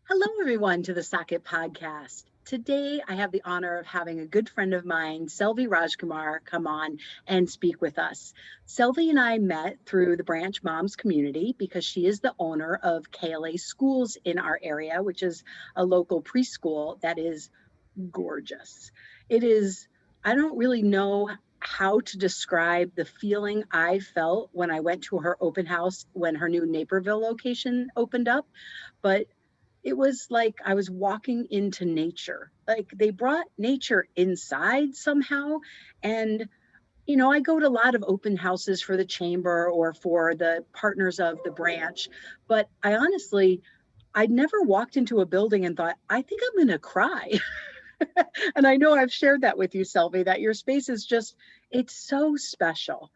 Hello, everyone, to the Socket podcast. Today, I have the honor of having a good friend of mine, Selvei Rajkumar, come on and speak with us. Selvei and I met through the Branch Moms community because she is the owner of KLA Schools in our area, which is a local preschool that is gorgeous. It is, I don't really know how to describe the feeling I felt when I went to her open house when her new Naperville location opened up, but it was like I was walking into nature. Like they brought nature inside somehow. And, I go to a lot of open houses for the chamber or for the partners of the branch, but I'd never walked into a building and thought, I think I'm going to cry. And I know I've shared that with you, Selvei, that your space is just, it's so special.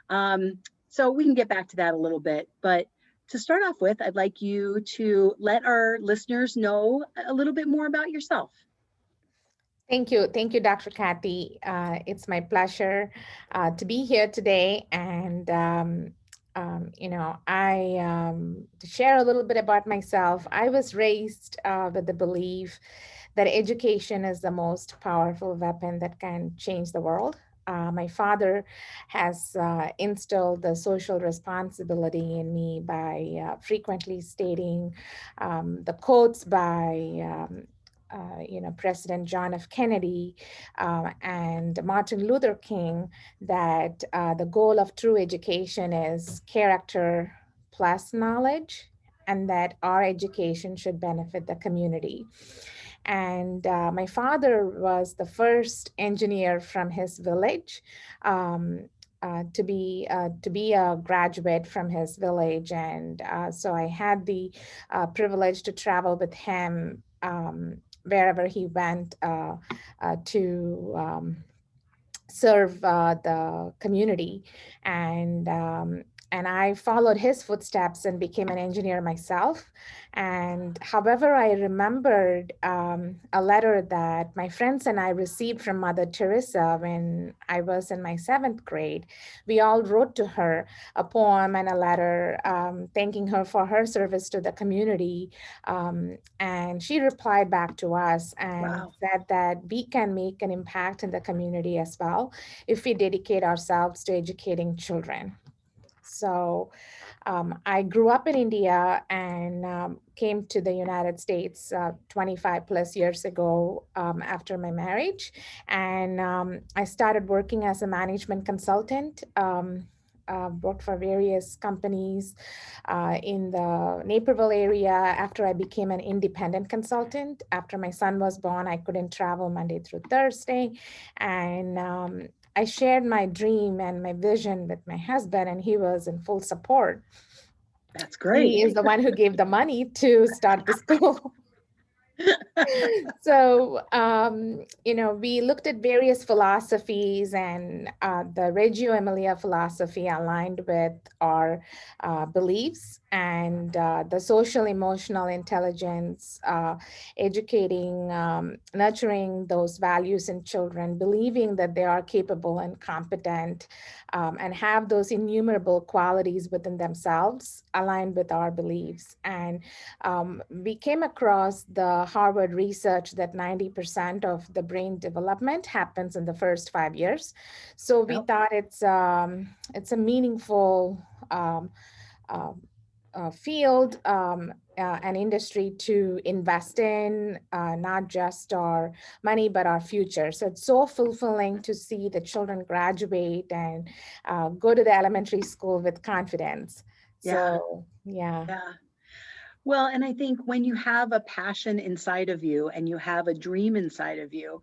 So we can get back to that a little bit. But to start off with, I'd like you to let our listeners know a little bit more about yourself. Thank you. Thank you, Dr. Cathy. It's my pleasure to be here today. And, to share a little bit about myself, I was raised with the belief that education is the most powerful weapon that can change the world. My father has instilled the social responsibility in me by frequently stating the quotes by President John F. Kennedy and Martin Luther King, that the goal of true education is character plus knowledge, and that our education should benefit the community. And my father was the first engineer from his village. To be a graduate from his village, and so I had the privilege to travel with him wherever he went to serve the community, and and I followed his footsteps and became an engineer myself. And however, I remembered a letter that my friends and I received from Mother Teresa when I was in my seventh grade. We all wrote to her a poem and a letter thanking her for her service to the community. And she replied back to us and Wow. said that we can make an impact in the community as well if we dedicate ourselves to educating children. So I grew up in India and came to the United States 25 plus years ago after my marriage. And I started working as a management consultant. Worked for various companies in the Naperville area after I became an independent consultant. After my son was born, I couldn't travel Monday through Thursday. And I shared my dream and my vision with my husband, and he was in full support. That's He great. is the one who gave the money to start the school. So, we looked at various philosophies, and the Reggio Emilia philosophy aligned with our beliefs, and the social emotional intelligence, educating, nurturing those values in children, believing that they are capable and competent, and have those innumerable qualities within themselves aligned with our beliefs. And we came across the Harvard research that 90% of the brain development happens in the first 5 years. So we Yep. thought it's a meaningful uh, field, an industry to invest in, not just our money, but our future. So it's so fulfilling to see the children graduate and go to the elementary school with confidence. Yeah. So, yeah. Yeah. Well, and I think when you have a passion inside of you and you have a dream inside of you,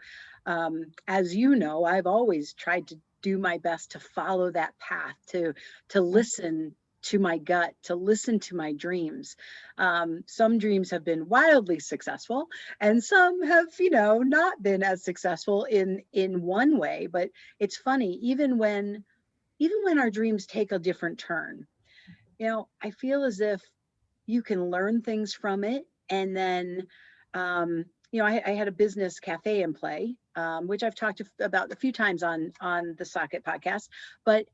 as you know, I've always tried to do my best to follow that path, to listen to my gut, to listen to my dreams. Some dreams have been wildly successful, and some have, not been as successful in one way. But it's funny, even when our dreams take a different turn, I feel as if you can learn things from it. And then, I had a business cafe and play, which I've talked about a few times on the Socket podcast, but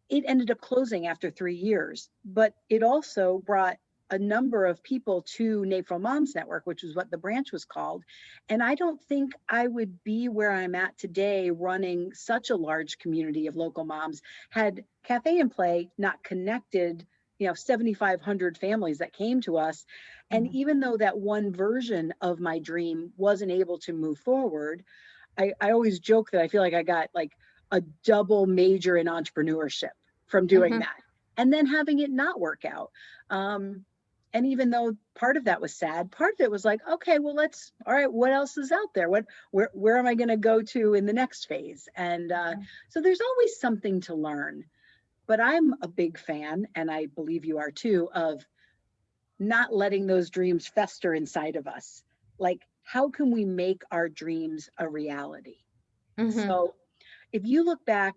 it ended up closing after 3 years. But it also brought a number of people to Naples Moms Network, which is what the branch was called. And I don't think I would be where I'm at today running such a large community of local moms had Cafe and Play not connected, 7,500 families that came to us. And Mhm. even though that one version of my dream wasn't able to move forward, I always joke that I feel like I got like a double major in entrepreneurship from doing Mhm. that and then having it not work out. And even though part of that was sad, part of it was like, okay, well, all right, what else is out there? Where am I going to go to in the next phase? And so there's always something to learn. But I'm a big fan, and I believe you are too, of not letting those dreams fester inside of us. Like, how can we make our dreams a reality? Mhm. So, if you look back,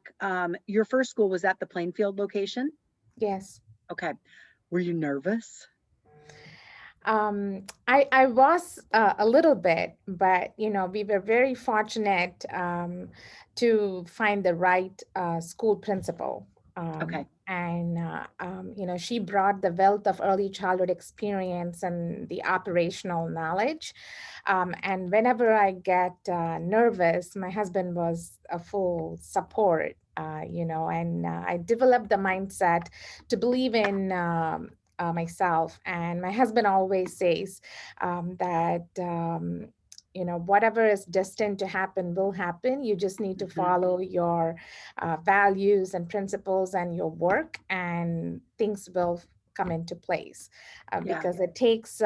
your first school was at the Plainfield location. Yes. Okay. Were you nervous? I was a little bit, but we were very fortunate to find the right school principal. Okay. And she brought the wealth of early childhood experience and the operational knowledge. And whenever I get nervous, my husband was a full support. And I developed the mindset to believe in myself. And my husband always says that, whatever is destined to happen will happen. You just need to Mhm. follow your values and principles and your work, and things will come into place. Yeah. Because it takes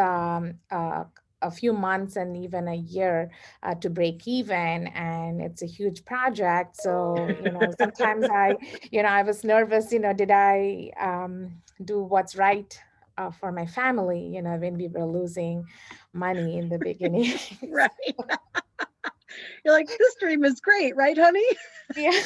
a few months and even a year to break even, and it's a huge project. So sometimes I was nervous, did I do what's right for my family, when we were losing money in the beginning. Right. You're like, this dream is great, right, honey? Yeah.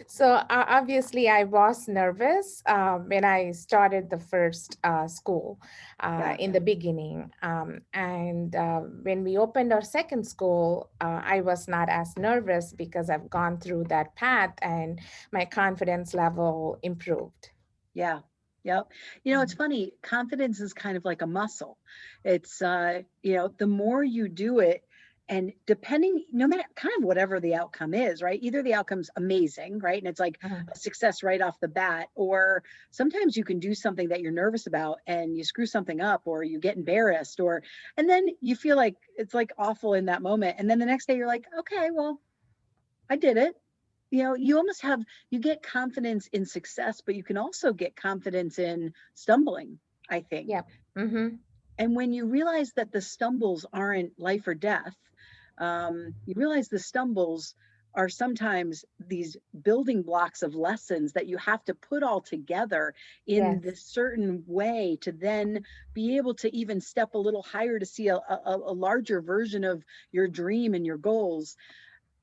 So obviously, I was nervous when I started the first school Yeah. in the beginning. And when we opened our second school, I was not as nervous because I've gone through that path and my confidence level improved. Yeah. Yep. It's Mhm. funny. Confidence is kind of like a muscle. It's, the more you do it, and depending, no matter kind of whatever the outcome is, right? Either the outcome's amazing, right? And it's like Mhm. a success right off the bat, or sometimes you can do something that you're nervous about and you screw something up, or you get embarrassed, and then you feel like it's like awful in that moment. And then the next day you're like, okay, well, I did it. You almost you get confidence in success, but you can also get confidence in stumbling, I think. Yep. Mm-hmm. And when you realize that the stumbles aren't life or death, you realize the stumbles are sometimes these building blocks of lessons that you have to put all together in Yes. this certain way to then be able to even step a little higher to see a larger version of your dream and your goals.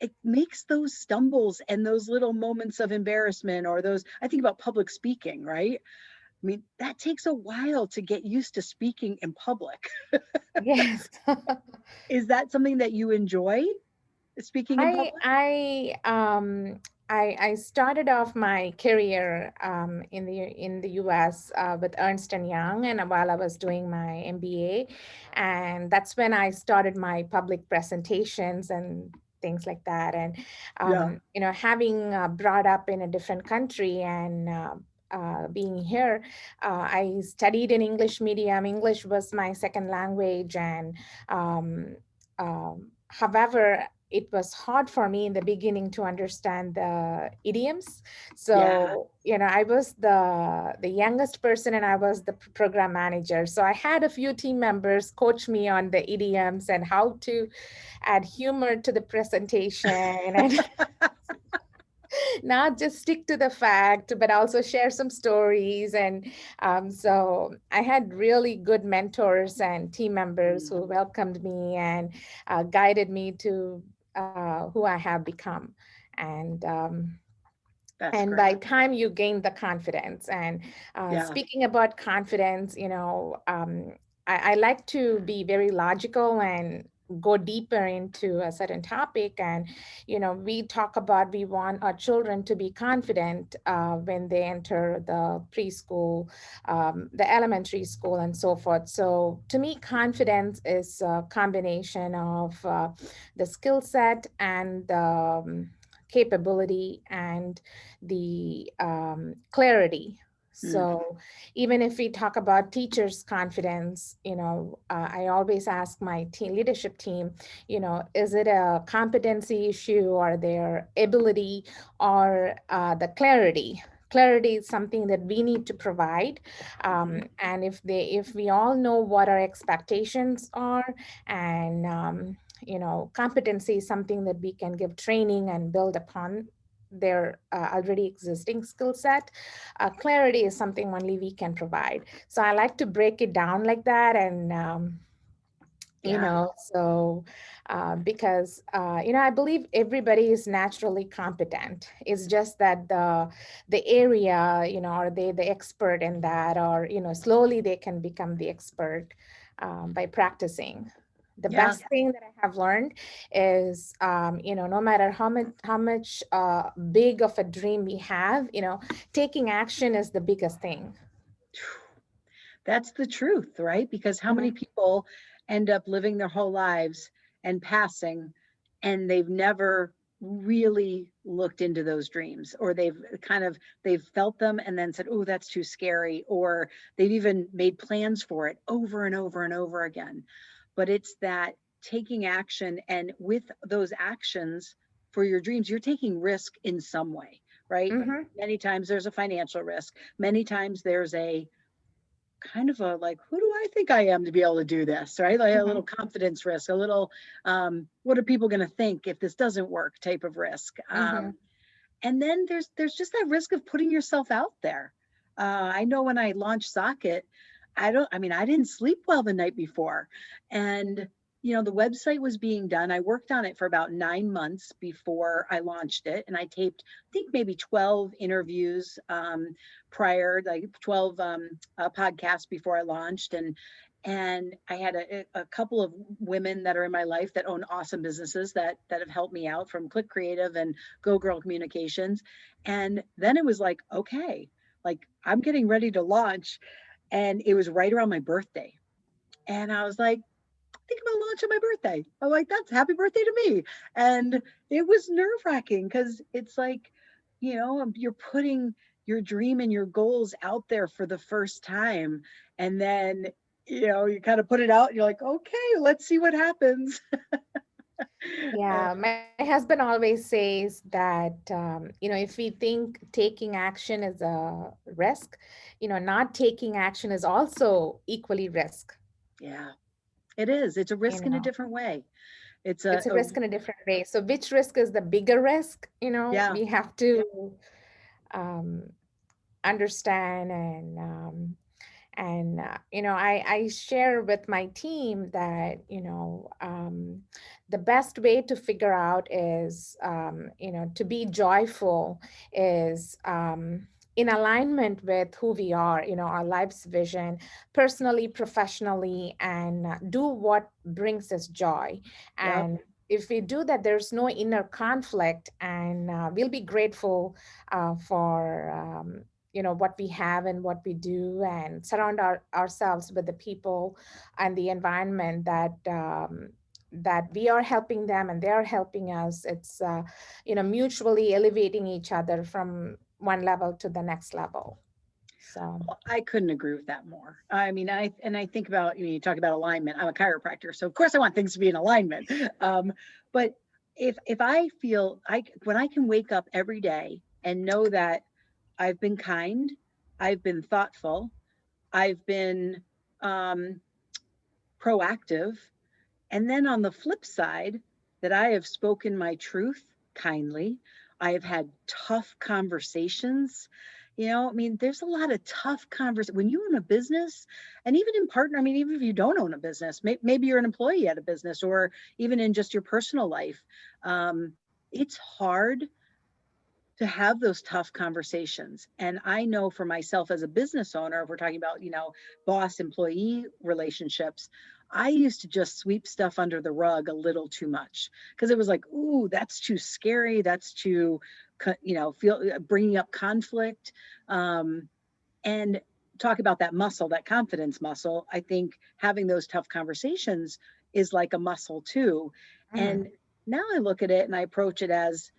It makes those stumbles and those little moments of embarrassment, or those, I think about public speaking, right? I mean, that takes a while to get used to speaking in public. Yes. Is that something that you enjoy, speaking in I public? I um I started off my career in the U.S. With Ernst and Young, and while I was doing my MBA, and that's when I started my public presentations and things like that. And Yeah. having brought up in a different country and being here, I studied in English medium. English was my second language, and um, however, it was hard for me in the beginning to understand the idioms. Yeah. So I was the youngest person, and I was the program manager, so I had a few team members coach me on the idioms and how to add humor to the presentation, and not just stick to the fact, but also share some stories. And so I had really good mentors and team members Mm, who welcomed me and guided me to who I have become. And that's and by great. time you gain the confidence. And Yeah. speaking about confidence, I like to be very logical and go deeper into a certain topic. And we talk about, we want our children to be confident when they enter the preschool, the elementary school, and so forth. So to me, confidence is a combination of the skill set and the capability and the clarity. Mm, So even if we talk about teachers' confidence, I always ask my team leadership team, is it a competency issue or their ability or the clarity? Clarity is something that we need to provide, mhm. and if we all know what our expectations are, and competency is something that we can give training and build upon their already existing skill set. Clarity is something only we can provide. So I like to break it down like that. And Yeah, so because I believe everybody is naturally competent. It's just that the area, are they the expert in that, or slowly they can become the expert by practicing. The yeah. best thing that I have learned is, no matter how much big of a dream we have, taking action is the biggest thing. That's the truth, right? Because how many Mhm. people end up living their whole lives and passing, and they've never really looked into those dreams, or they've felt them and then said, oh, that's too scary, or they've even made plans for it over and over and over again. But it's that taking action, and with those actions for your dreams, you're taking risk in some way, right? Mhm. Many times there's a financial risk, many times there's a kind of a like, who do I think I am to be able to do this, right? Like a little Mhm. confidence risk, a little what are people going to think if this doesn't work type of risk. Mhm. And then there's just that risk of putting yourself out there. I know when I launched Socket, I didn't sleep well the night before. And the website was being done. I worked on it for about 9 months before I launched it. And I taped, I think maybe 12 interviews prior, like 12 podcasts before I launched. And I had a couple of women that are in my life that own awesome businesses that have helped me out, from Click Creative and Go Girl Communications. And then it was like, okay, like I'm getting ready to launch. And it was right around my birthday. And I was like, think about launching my birthday. I'm like, that's happy birthday to me. And it was nerve wracking because it's like, you're putting your dream and your goals out there for the first time. And then, you kind of put it out and you're like, okay, let's see what happens. Yeah, my husband always says that, if we think taking action is a risk, not taking action is also equally risk. Yeah, it is. It's a You risk in a know, different way. It's it's a risk in a different way. So which risk is the bigger risk? yeah, We have to um, understand. And I share with my team that the best way to figure out is to be joyful is in alignment with who we are, our life's vision, personally, professionally, and do what brings us joy. yep. And if we do that, there's no inner conflict, and we'll be grateful for what we have and what we do, and surround ourselves with the people and the environment that we are helping them and they are helping us. It's mutually elevating each other from one level to the next level. So Well, I couldn't agree with that more. I mean, I think about, you talk about alignment. I'm a chiropractor, so of course I want things to be in alignment. But if I feel when I can wake up every day and know that I've been kind, I've been thoughtful, I've been um, proactive, and then on the flip side, that I have spoken my truth kindly. I have had tough conversations. I mean, there's a lot of tough conversations when you own a business, and even in partner. I mean, even if you don't own a business, maybe you're an employee at a business, or even in just your personal life. It's hard to have those tough conversations. And I know for myself as a business owner, if we're talking about, boss employee relationships, I used to just sweep stuff under the rug a little too much because it was like, ooh, that's too scary. That's too, feel bringing up conflict. Um, and talk about that muscle, that confidence muscle. I think having those tough conversations is like a muscle too. Mm-hmm. And now I look at it and I approach it as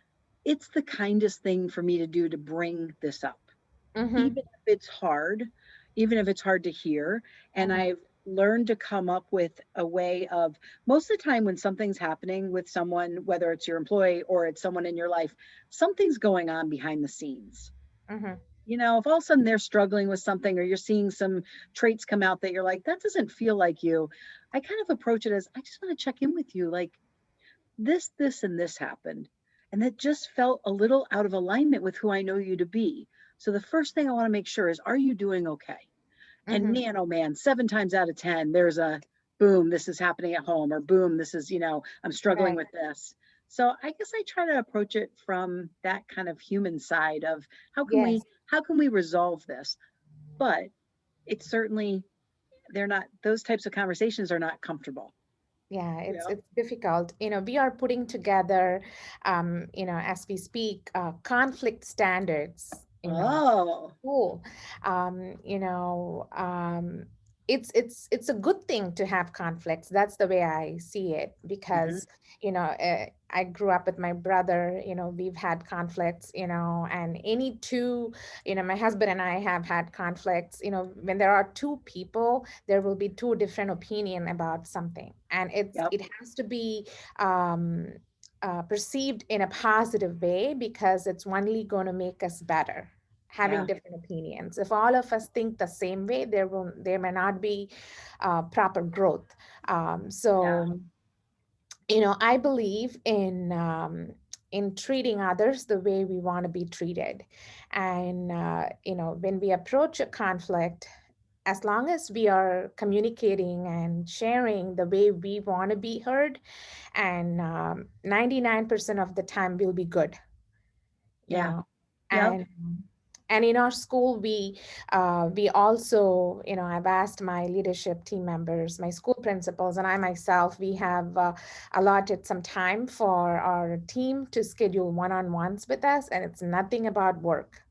it's the kindest thing for me to do to bring this up, Mm-hmm. even if it's hard, even if it's hard to hear. And Mm-hmm. I've learned to come up with a way of, most of the time when something's happening with someone, whether it's your employee or it's someone in your life, something's going on behind the scenes. Mm-hmm. If all of a sudden they're struggling with something or you're seeing some traits come out that you're like, that doesn't feel like you, I kind of approach it as, I just want to check in with you. Like, this, and this happened. And that just felt a little out of alignment with who I know you to be. So the first thing I want to make sure is, are you doing okay? And Mm-hmm. man, oh man, 7 times out of 10, there's a boom, this is happening at home, or boom, this is, I'm struggling Right. with this. So I guess I try to approach it from that kind of human side of how can we Yes. how can we resolve this? But it's certainly, they're not, those types of conversations are not comfortable. Yeah, it's Yeah. it's difficult. We are putting together, as we speak, conflict standards in our Oh, school. um, you know um, it's a good thing to have conflicts. That's the way I see it, hmm, because I grew up with my brother. We've had conflicts, and any two, my husband and I have had conflicts. When there are two people, there will be two different opinion about something, and yep, it has to be um, perceived in a positive way, because it's only going to make us better having yeah, different opinions. If all of us think the same way, there may not be proper growth. yeah, So I believe in treating others the way we want to be treated, and when we approach a conflict, as long as we are communicating and sharing the way we want to be heard, and 99% of the time we'll be good. you yeah, know yep, and and in our school, we also, I've asked my leadership team members, my school principals, and I myself, we have allotted some time for our team to schedule one-on-ones with us, and it's nothing about work.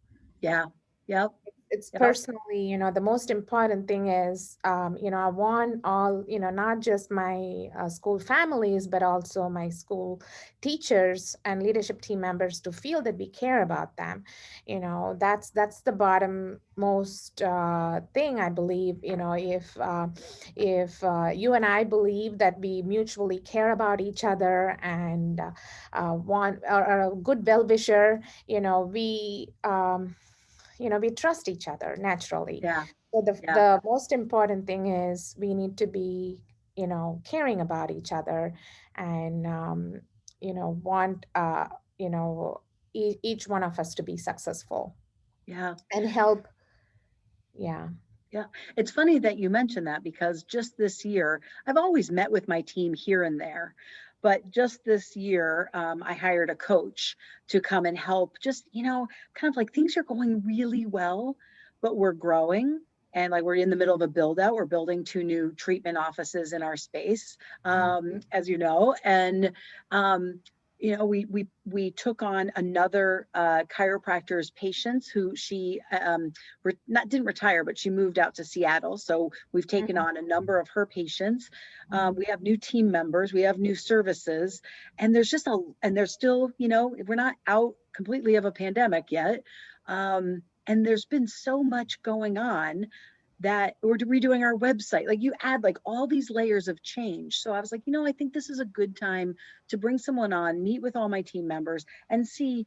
yeah, yep, It's yep, personally, the most important thing is, I want all, not just my school families, but also my school teachers and leadership team members to feel that we care about them. That's the bottom most thing, I believe. If you and I believe that we mutually care about each other, and want, are a good well-wisher, we trust each other naturally. yeah, So the yeah, the most important thing is we need to be, caring about each other, and want each one of us to be successful yeah. and help. Yeah. Yeah, it's funny that you mentioned that because just this year, I've always met with my team here and there, but just this year, I hired a coach to come and help. Just, kind of like things are going really well, but we're growing. And like we're in the middle of a build out. We're building 2 new treatment offices in our space, as you know. And um, we took on another chiropractor's patients who she not didn't retire, but she moved out to Seattle. So we've taken Mhm, on a number of her patients. mhm, We have new team members, we have new services, and there's still, we're not out completely of a pandemic yet. And there's been so much going on that we're redoing our website. Like you add like all these layers of change. So I was like, I think this is a good time to bring someone on, meet with all my team members and see,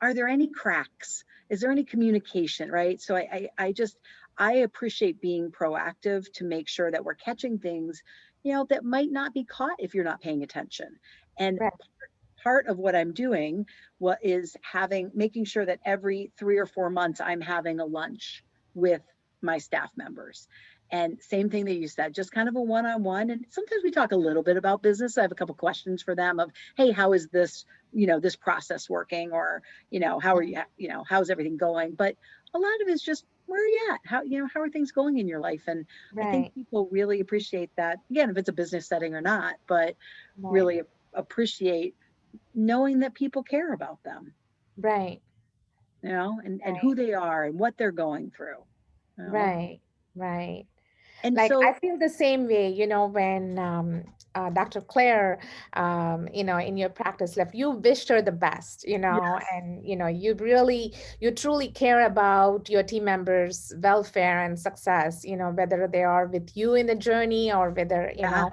are there any cracks? Is there any communication, right? So I appreciate being proactive to make sure that we're catching things, that might not be caught if you're not paying attention. And right. part of what I'm doing, what is making sure that every 3 or 4 months I'm having a lunch with my staff members. And same thing that you said, just kind of a one-on-one. And sometimes we talk a little bit about business. I have a couple questions for them of, hey, how is this, this process working? Or, how are you, how's everything going? But a lot of it is just, where are you at? How are things going in your life? And I think Right, people really appreciate that. Again, if it's a business setting or not, but right, really appreciate knowing that people care about them, right, and who right, they are and what they're going through, you know. right, right. And Like I so, feel the same way, when Dr. Claire, in your practice left, you wished her the best, yes. and you truly care about your team members' welfare and success, whether they are with you in the journey or whether, Yeah.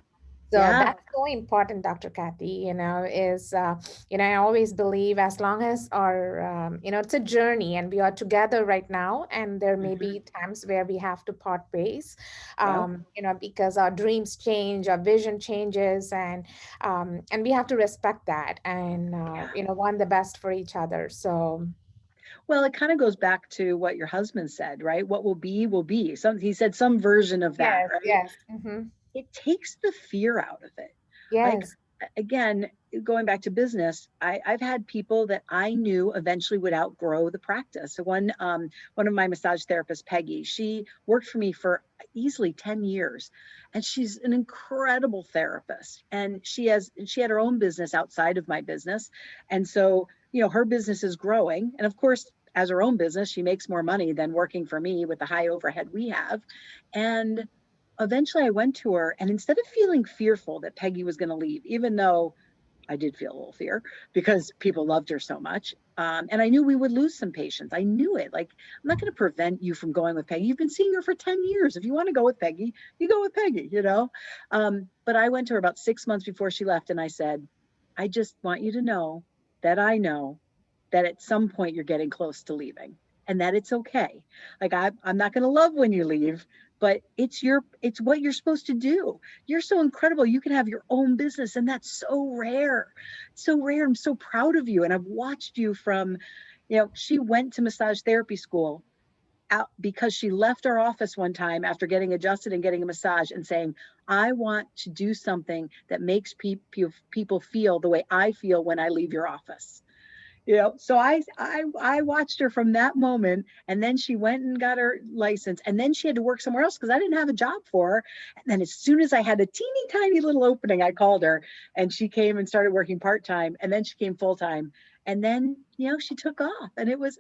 so Yeah. that's so important, Dr. Kathy, is, I always believe as long as it's a journey and we are together right now, and there may Hmm. be times where we have to part ways, Yep. because our dreams change, our vision changes, and we have to respect that and Yeah. want the best for each other. So Well, it kind of goes back to what your husband said, right? What will be, will be. He said some version of that, yes, right? yes, It takes the fear out of it. Like, yes, again, going back to business, I've had people that I knew eventually would outgrow the practice. So one of my massage therapists, Peggy, she worked for me for easily 10 years, and she's an incredible therapist. And she had her own business outside of my business. And so, her business is growing. And of course, as her own business, she makes more money than working for me with the high overhead we have. And eventually I went to her, and instead of feeling fearful that Peggy was going to leave, even though I did feel a little fear because people loved her so much. And I knew we would lose some patients. I knew it. Like, I'm not going to prevent you from going with Peggy. You've been seeing her for 10 years. If you want to go with Peggy, you go with Peggy. But I went to her about 6 months before she left, and I said, I just want you to know that I know that at some point you're getting close to leaving, and that it's okay. Like, I'm not going to love when you leave, but it's what you're supposed to do. You're so incredible. You can have your own business, and that's so rare. So rare. I'm so proud of you. And I've watched you from, she went to massage therapy school out because she left our office one time after getting adjusted and getting a massage and saying, I want to do something that makes people feel the way I feel when I leave your office. So I watched her from that moment, and then she went and got her license, and then she had to work somewhere else because I didn't have a job for her. And then as soon as I had a teeny tiny little opening, I called her, and she came and started working part-time, and then she came full-time. And then, she took off, and it was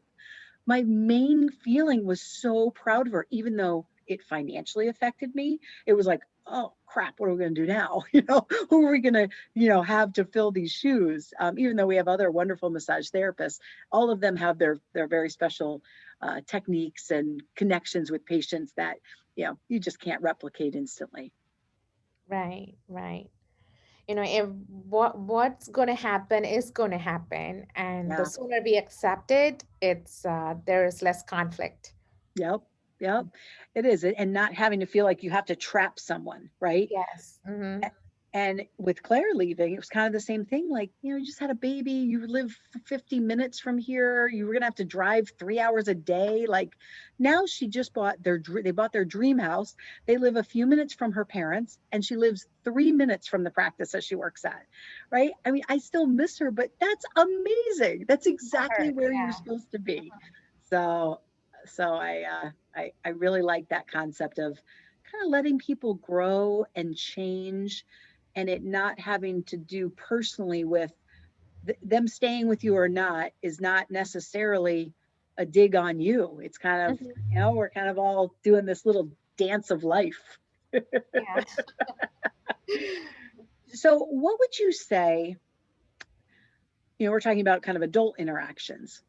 my main feeling was so proud of her, even though it financially affected me. It was like, oh crap, what are we going to do now? Who are we going to, have to fill these shoes? Even though we have other wonderful massage therapists, all of them have their very special techniques and connections with patients that, you just can't replicate instantly. right, right. If what's going to happen is going to happen, and the Yeah. sooner we accept it, it's there is less conflict. Yep. Yep. It is. And not having to feel like you have to trap someone, right? Yes. Mm-hmm. And with Claire leaving, it was kind of the same thing. Like, you just had a baby, you live 50 minutes from here, you were going to have to drive 3 hours a day. Like, now she just they bought their dream house. They live a few minutes from her parents, and she lives 3 minutes from the practice that she works at. Right. I mean, I still miss her, but that's amazing. That's For exactly her, where you're yeah. supposed to be. So, so I really like that concept of kind of letting people grow and change, and it not having to do personally with them staying with you or not is not necessarily a dig on you. It's kind of, Mhm. we're kind of all doing this little dance of life. Yeah. So, what would you say? We're talking about kind of adult interactions.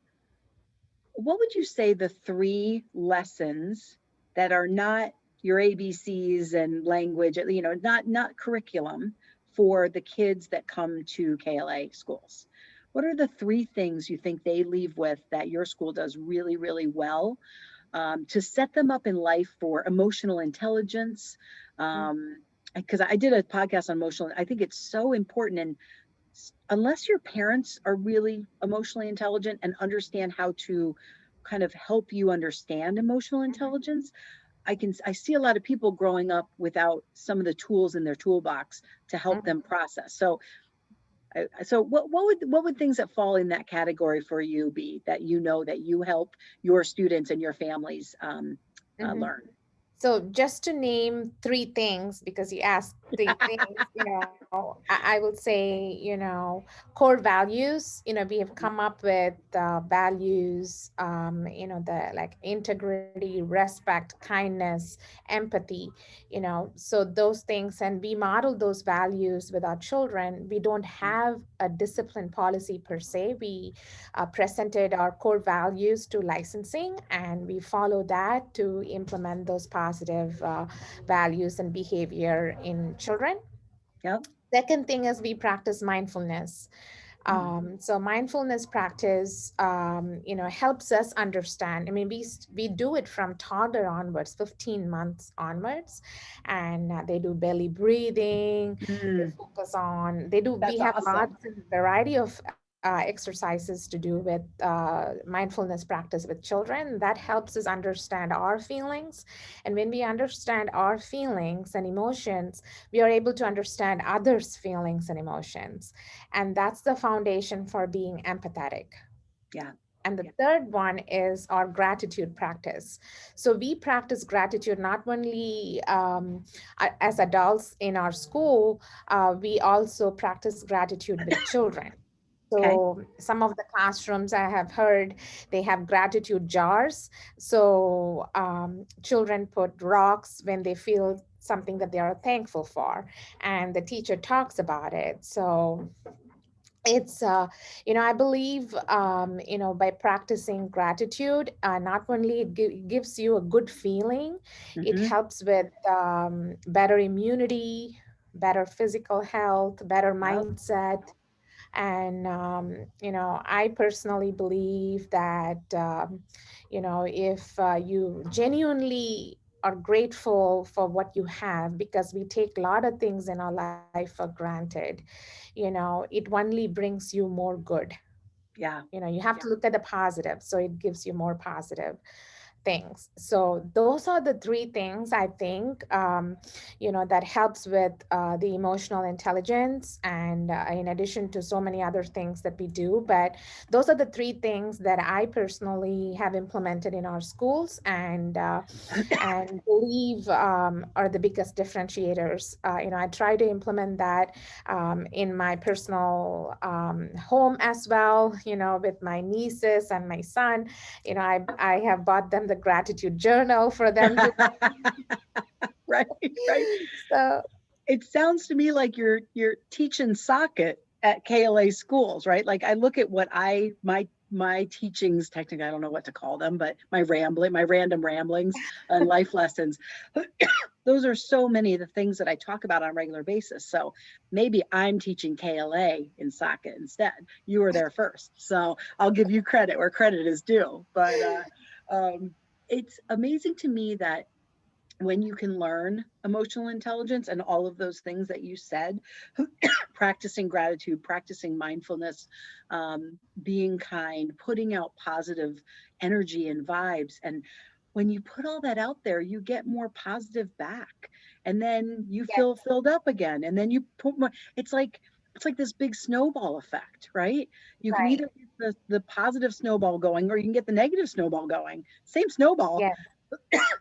What would you say the three lessons that are not your ABCs and language, not curriculum for the kids that come to KLA schools? What are the three things you think they leave with that your school does really, really well, to set them up in life for emotional intelligence? Because I did a podcast on emotional, I think it's so important. And unless your parents are really emotionally intelligent and understand how to kind of help you understand emotional intelligence, I see a lot of people growing up without some of the tools in their toolbox to help them Mhm. process. So So what would things that fall in that category for you be that you know that you help your students and your families Mhm. learn? So just to name three things, because you asked three things, I will say, core values. We have come up with values, the like integrity, respect, kindness, empathy, so those things, and we model those values with our children. We don't have a discipline policy per se. We presented our core values to licensing, and we follow that to implement those positive values and behavior in children. Yep. Second thing is we practice mindfulness. So mindfulness practice, helps us understand. I mean, we do it from toddler onwards, 15 months onwards, and they do belly breathing. They Mm, focus on. They do. We that's have awesome. lots and variety of exercises to do with mindfulness practice with children. That helps us understand our feelings, and when we understand our feelings and emotions, we are able to understand others' feelings and emotions. And that's the foundation for being empathetic. Yeah. And the third one is our gratitude practice. So we practice gratitude not only as adults in our school, we also practice gratitude with children. Okay. So some of the classrooms I have heard, they have gratitude jars. So children put rocks when they feel something that they are thankful for, and the teacher talks about it. So it's I believe by practicing gratitude, not only gives you a good feeling, it Mm-hmm. helps with better immunity, better physical health, better Yep. mindset. And I personally believe that if you genuinely are grateful for what you have, because we take a lot of things in our life for granted, it only brings you more good. Yeah. You have to look at the positive, so it gives you more positive things. So those are the three things I think, that helps with the emotional intelligence, and in addition to so many other things that we do. But those are the three things that I personally have implemented in our schools, and believe are the biggest differentiators. I try to implement that in my personal home as well, with my nieces and my son. I have bought them the gratitude journal for them to. Right. Right. So It sounds to me like you're teaching socket at KLA schools, right? Like I look at what my teachings, technically I don't know what to call them, but my random ramblings and life lessons. Those are so many of the things that I talk about on a regular basis. So maybe I'm teaching KLA in socket instead. You were there first, so I'll give you credit where credit is due. But it's amazing to me that when you can learn emotional intelligence and all of those things that you said, practicing gratitude, practicing mindfulness, being kind, putting out positive energy and vibes. And when you put all that out there, you get more positive back. And then you yes, feel filled up again. And then you put more, it's like this big snowball effect, right? You can right. either get the positive snowball going or you can get the negative snowball going. Same snowball, Yes.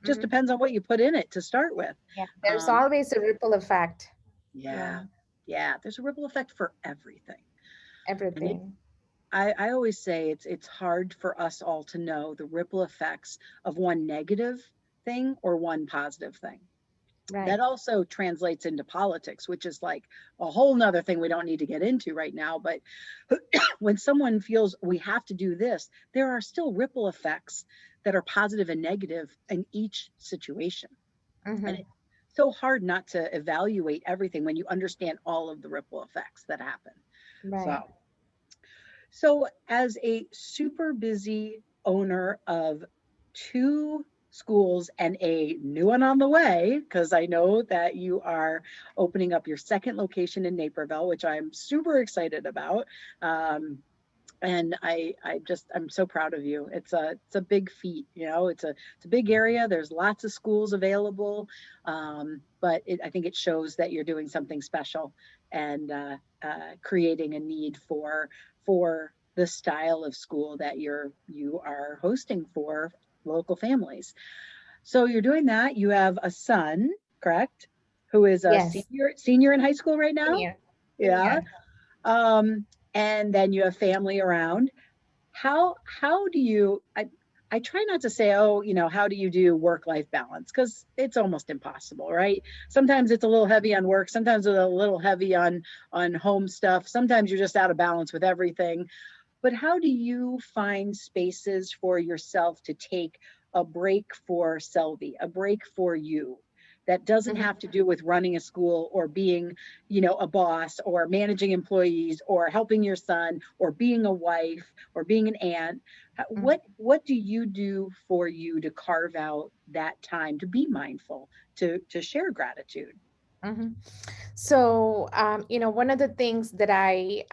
just Mhm. depends on what you put in it to start with. Yeah. There's Um, always a ripple effect. yeah, Yeah. yeah. There's a ripple effect for everything, and Everything. I always say it's hard for us all to know the ripple effects of one negative thing or one positive thing. Right. That also translates into politics, which is like a whole nother thing we don't need to get into right now. But when someone feels we have to do this, there are still ripple effects that are positive and negative in each situation. And Hmm. it's so hard not to evaluate everything when you understand all of the ripple effects that happen. Right. So as a super busy owner of two schools and a new one on the way, because I know that you are opening up your second location in Naperville, which I'm super excited about. Um, And I'm so proud of you. It's a big feat, it's a big area. There's lots of schools available, but I think it shows that you're doing something special, and creating a need for the style of school that you are hosting for local families. So you're doing that. You have a son, correct, who is a Yes, senior in high school right now. senior, Yeah. senior. um and then you have family around. How do you I try not to say, oh, how do you do work life balance, because it's almost impossible, right? Sometimes it's a little heavy on work, sometimes it's a little heavy on home stuff, sometimes you're just out of balance with everything. But how do you find spaces for yourself to take a break for Selvei, a break for you, that doesn't Mhm, have to do with running a school or being, a boss or managing employees or helping your son or being a wife or being an aunt? mhm, What do you do for you to carve out that time to be mindful, to share gratitude? mhm. So, one of the things that I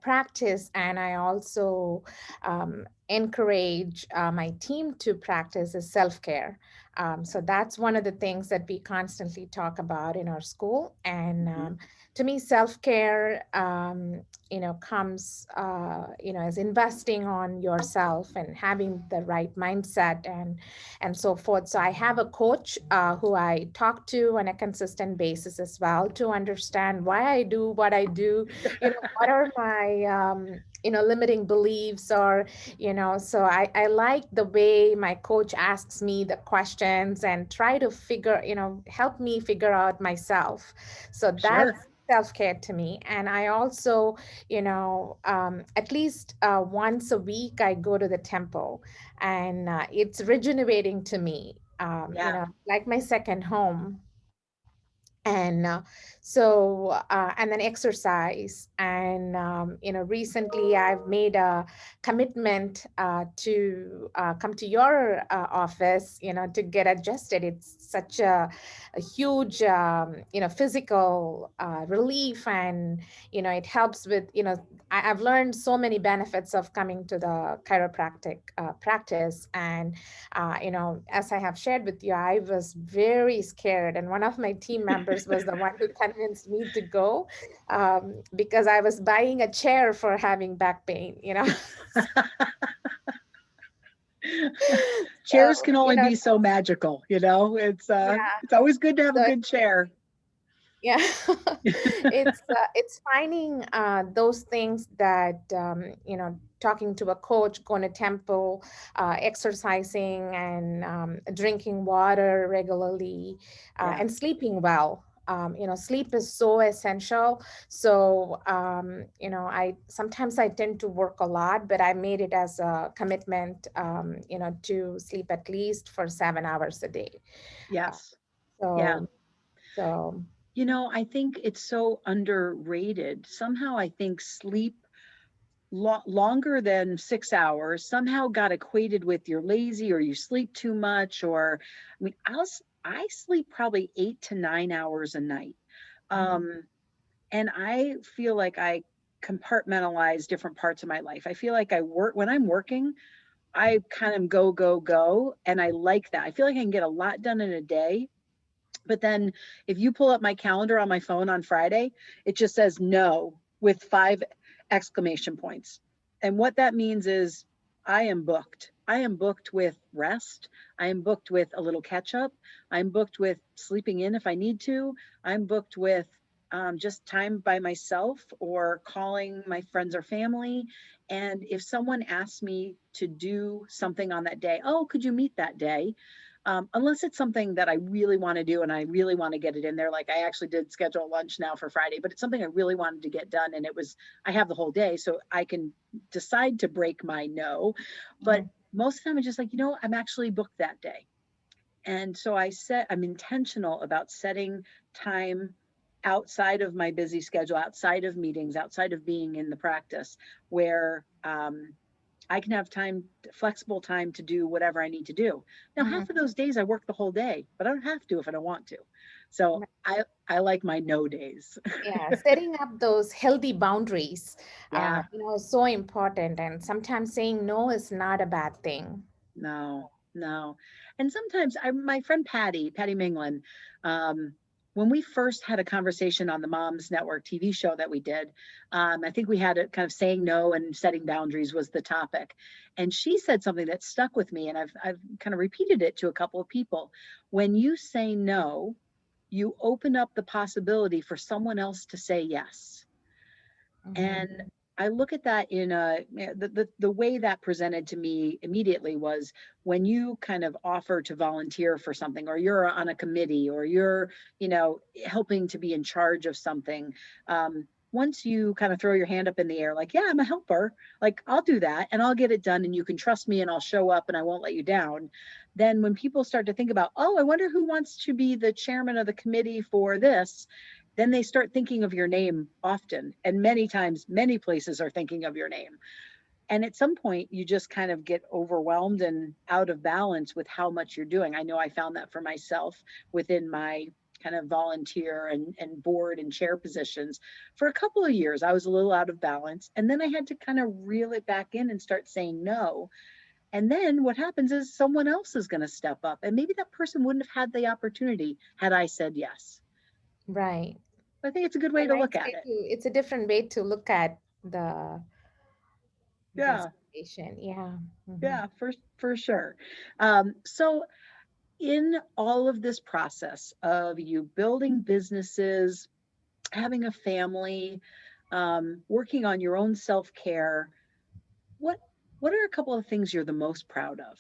practice, and I also encourage my team to practice, is self-care. So that's one of the things that we constantly talk about in our school. And Mhm. to me, self-care, comes, as investing on yourself and having the right mindset and so forth. So I have a coach who I talk to on a consistent basis as well, to understand why I do what I do. What are my limiting beliefs, or so I like the way my coach asks me the questions and try to help me figure out myself. So Sure. that's self-care to me. And I also, at least once a week, I go to the temple, and it's regenerating to me, Yeah. like my second home. And and then exercise. And recently I've made a commitment to come to your office, to get adjusted. It's such a huge physical relief. And it helps with, I've learned so many benefits of coming to the chiropractic practice. And as I have shared with you, I was very scared, and one of my team members was the one who convinced me to go, because I was buying a chair for having back pain. Chairs So, can only be so magical, yeah. it's always good to have a So good chair. yeah, it's finding those things that talking to a coach, going to temple, exercising, and drinking water regularly, Yeah. and sleeping well. Sleep is so essential. So I sometimes I tend to work a lot, but I made it as a commitment, to sleep at least for 7 hours a day. Uh, Yes. Yeah. so so. I think it's so underrated. Somehow I think sleep longer than 6 hours somehow got equated with you're lazy or you sleep too much, or I sleep probably 8 to 9 hours a night. Mhm. Um, and I feel like I compartmentalize different parts of my life. I feel like I work when I'm working, I kind of go, go, go. And I like that. I feel like I can get a lot done in a day. But then if you pull up my calendar on my phone on Friday, it just says no with 5 exclamation points. And what that means is I am booked. I am booked with rest. I am booked with a little catch up. I'm booked with sleeping in if I need to. I'm booked with just time by myself or calling my friends or family. And if someone asks me to do something on that day, oh, could you meet that day? Unless it's something that I really want to do and I really want to get it in there. Like I actually did schedule lunch now for Friday, but it's something I really wanted to get done. And I have the whole day, so I can decide to break my no. But Mhm. most of the time, I'm just like, I'm actually booked that day. And so I'm intentional about setting time outside of my busy schedule, outside of meetings, outside of being in the practice, where I can have time, flexible time to do whatever I need to do. Now, half of Mhm. those days I work the whole day, but I don't have to if I don't want to. So I like my no days. Yeah, setting up those healthy boundaries, Yeah, so important. And sometimes saying no is not a bad thing. no, no. And sometimes my friend Patty Minglin, um, when we first had a conversation on the Moms Network TV show that we did, I think we had it kind of saying no and setting boundaries was the topic. And she said something that stuck with me, and I've kind of repeated it to a couple of people. When you say no, you open up the possibility for someone else to say yes. And Mhm. I look at that in the way that presented to me immediately was when you kind of offer to volunteer for something, or you're on a committee, or you're, helping to be in charge of something. Once you kind of throw your hand up in the air, like, yeah, I'm a helper, like, I'll do that and I'll get it done and you can trust me and I'll show up and I won't let you down. Then when people start to think about, oh, I wonder who wants to be the chairman of the committee for this, then they start thinking of your name often. And many times, many places are thinking of your name. And at some point, you just kind of get overwhelmed and out of balance with how much you're doing. I know I found that for myself within my kind of volunteer and board and chair positions. For a couple of years, I was a little out of balance. And then I had to kind of reel it back in and start saying no. And then what happens is someone else is going to step up. And maybe that person wouldn't have had the opportunity had I said yes. Right. I think it's a good A way to look nice at way it. to, it's a different way to look at the Yeah, situation. Yeah. Hmm. yeah, for sure. So in all of this process of you building businesses, having a family, working on your own self-care, what what are a couple of things you're the most proud of?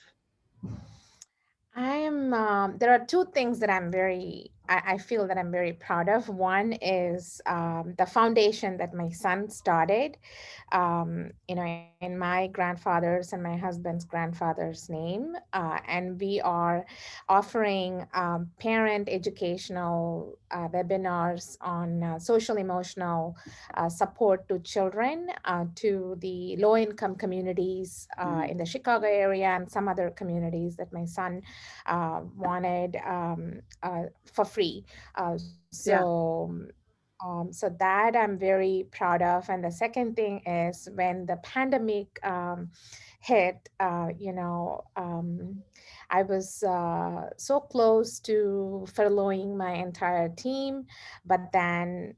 There are two things that I feel that I'm very proud of. One is the foundation that my son started, in my grandfather's and my husband's grandfather's name. And we are offering parent educational webinars on social emotional support to children, to the low income communities Mhm. in the Chicago area and some other communities that my son wanted for free. Yeah, So that I'm very proud of. And the second thing is when the pandemic hit, I was so close to furloughing my entire team, but then,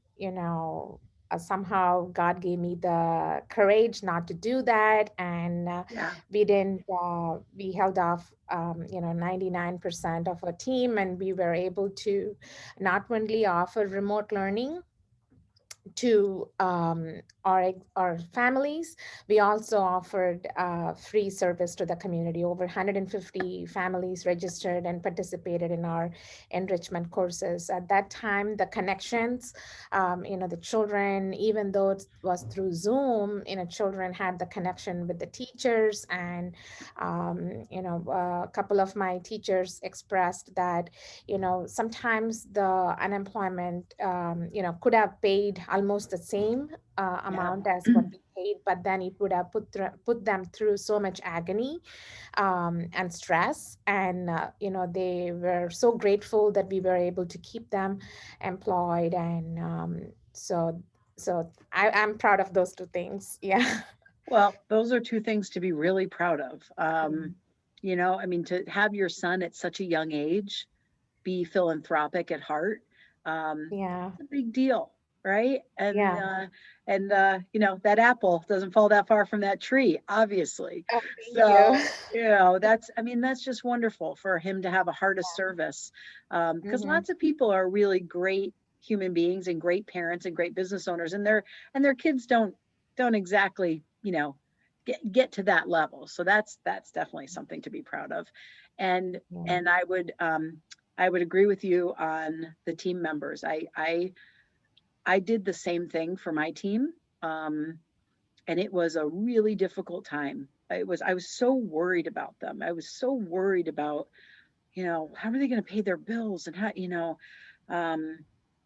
somehow God gave me the courage not to do that. And yeah, we held off, 99% of our team, and we were able to not only offer remote learning to our families. We also offered free service to the community. Over 150 families registered and participated in our enrichment courses. At that time, the connections, the children, even though it was through Zoom, children had the connection with the teachers. And a couple of my teachers expressed that sometimes the unemployment, could have paid almost the same yeah. amount as what we paid, but then it would have put them through so much agony and stress. And they were so grateful that we were able to keep them employed. And I'm proud of those two things. Yeah. Well, those are two things to be really proud of. Mhm. I mean, to have your son at such a young age be philanthropic at heart, Yeah. it's a big deal, right? And Yeah. that apple doesn't fall that far from that tree, obviously. Oh, thank you. So, I mean, that's just wonderful for him to have a heart of service. Because Hmm. lots of people are really great human beings and great parents and great business owners, and their kids don't exactly, get to that level. So that's definitely something to be proud of. And Yeah. and I would agree with you on the team members. I did the same thing for my team. Um, and it was a really difficult time. I was so worried about them. I was so worried about, how are they going to pay their bills, and how, um,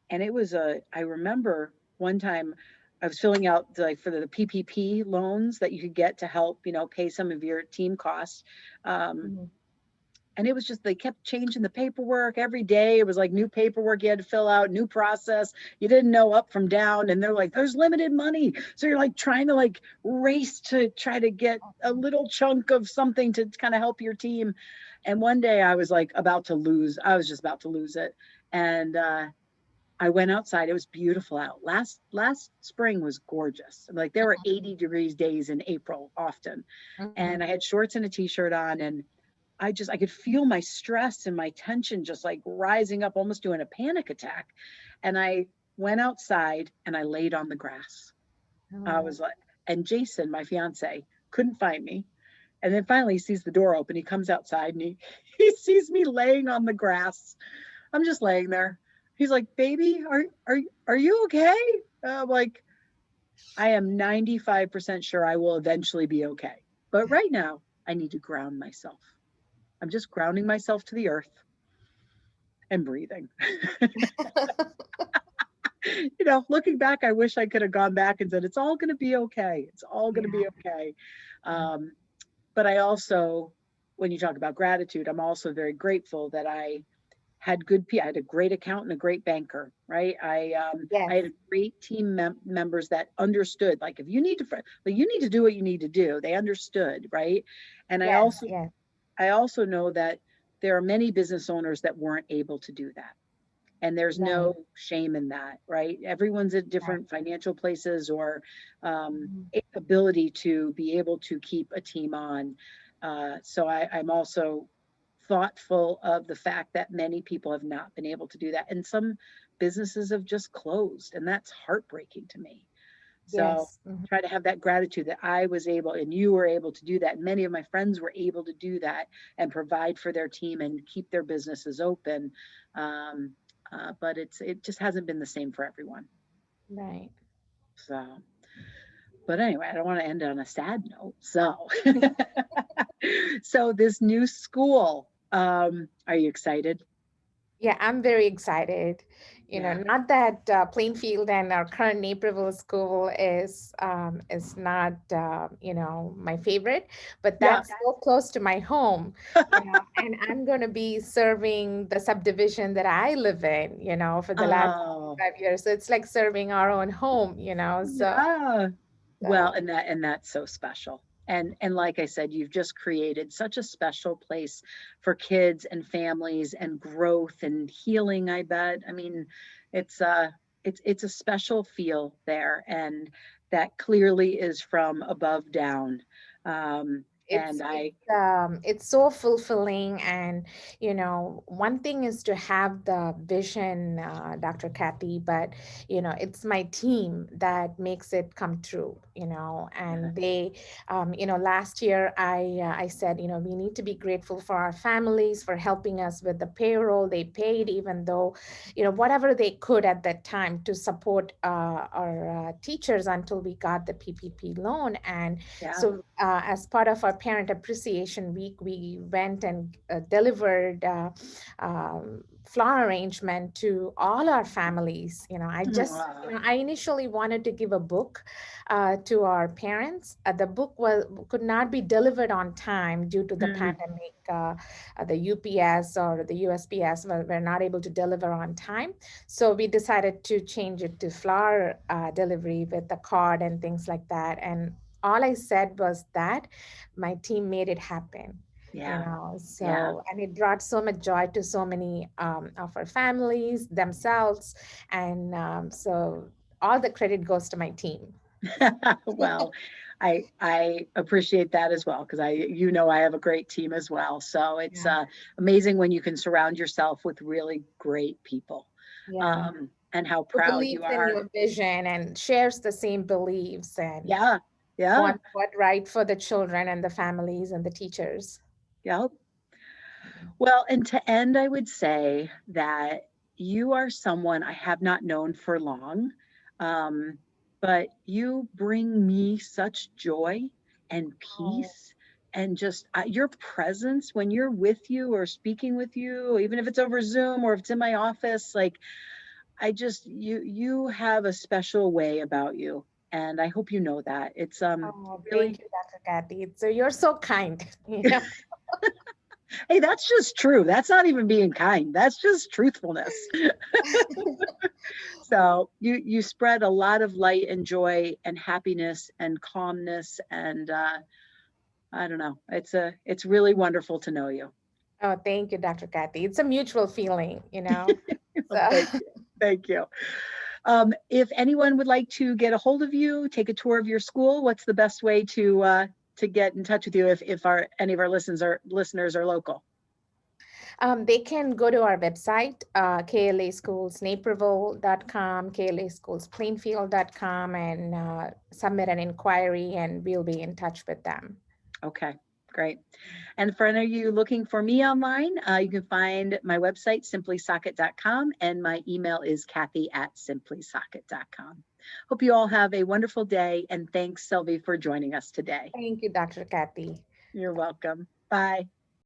and it was I remember one time, I was filling out like for the PPP loans that you could get to help, pay some of your team costs. Um, Mhm. and it was just, they kept changing the paperwork every day. It was like new paperwork you had to fill out, new process. You didn't know up from down. And they're like, there's limited money. So you're like trying to like race to try to get a little chunk of something to kind of help your team. And one day I was like I was just about to lose it. And I went outside. It was beautiful out. Last spring was gorgeous. Like there were 80 degrees days in April often. And Mhm. I had shorts and a t-shirt on, and I could feel my stress and my tension just like rising up, almost doing a panic attack. And I went outside and I laid on the grass. I Oh. was like, and Jason, my fiance, couldn't find me. And then finally he sees the door open. He comes outside and he sees me laying on the grass. I'm just laying there. He's like, baby, are you okay? I'm like, I am 95% sure I will eventually be okay. But right now, I need to ground myself. I'm just grounding myself to the earth and breathing. Looking back, I wish I could have gone back and said, it's all going to be okay. It's all going to Yeah. be okay. Um, but I also, when you talk about gratitude, I'm also very grateful that I had a great accountant, a great banker, right? I Yes. had a great team members that understood, like, if you need to, like, you need to do what you need to do. They understood, right? And Yes. Yes. I also know that there are many business owners that weren't able to do that. And there's Right. no shame in that, right? Everyone's at Right. different financial places or Mhm. ability to be able to keep a team on. So I'm also thoughtful of the fact that many people have not been able to do that. And some businesses have just closed, and that's heartbreaking to me. So Yes. Mhm. try to have that gratitude that I was able and you were able to do that. And many of my friends were able to do that and provide for their team and keep their businesses open. Um, but it just hasn't been the same for everyone. Right. So, but anyway, I don't want to end on a sad note. So, so this new school, are you excited? Yeah, I'm very excited. Yeah. Not that Plainfield and our current Naperville school is not my favorite, but Yeah. that's so close to my home, and I'm going to be serving the subdivision that I live in, for the last Oh, 5 years. So it's like serving our own home, so yeah. Well, so and that's so special. And like I said, you've just created such a special place for kids and families and growth and healing, I bet. I mean, it's it's a special feel there, and that clearly is from above down. And it's so fulfilling, and one thing is to have the vision, Dr. Kathy, but it's my team that makes it come true, yeah, and they last year I said, we need to be grateful for our families for helping us with the payroll. They paid, even though whatever they could at that time to support our teachers until we got the PPP loan. And yeah. so, as part of our Parent Appreciation Week, we went and delivered flower arrangement to all our families. I initially wanted to give a book to our parents. The book could not be delivered on time due to the Mm, pandemic. The UPS or the USPS were not able to deliver on time. So we decided to change it to flower delivery with the card and things like that. And all I said was that my team made it happen. yeah, yeah. So, and it brought so much joy to so many of our families themselves. And so all the credit goes to my team. Well, I appreciate that as well because I have a great team as well. So it's Yeah. amazing when you can surround yourself with really great people, Yeah. and how Who proud you believes in are. your vision and shares the same beliefs and Yeah, yeah, wants what right for the children and the families and the teachers. yeah. Well, and to end, I would say that you are someone I have not known for long, um, but you bring me such joy and Oh, peace. And just your presence when you're with you or speaking with you, even if it's over Zoom or if it's in my office, like I just, you have a special way about you, and I hope you know that. It's Oh, really, thank you, Dr. Kathy. So you're so kind. You know? hey, that's just true. That's not even being kind. That's just truthfulness. So you spread a lot of light and joy and happiness and calmness, and I don't know. It's really wonderful to know you. Oh, thank you, Dr. Kathy. It's a mutual feeling, you know. Well, So thank you. Thank you. If anyone would like to get a hold of you, take a tour of your school, what's the best way to get in touch with you if any of our listeners are local? they can go to our website, klaschools.naperville.com, klaschools.plainfield.com, and submit an inquiry, and we'll be in touch with them. Okay, great. And for any of you looking for me online, you can find my website, simplysocket.com, and my email is Cathy@simplysocket.com. Hope you all have a wonderful day, and thanks, Selvei, for joining us today. Thank you, Dr. Kathy. You're welcome. Bye.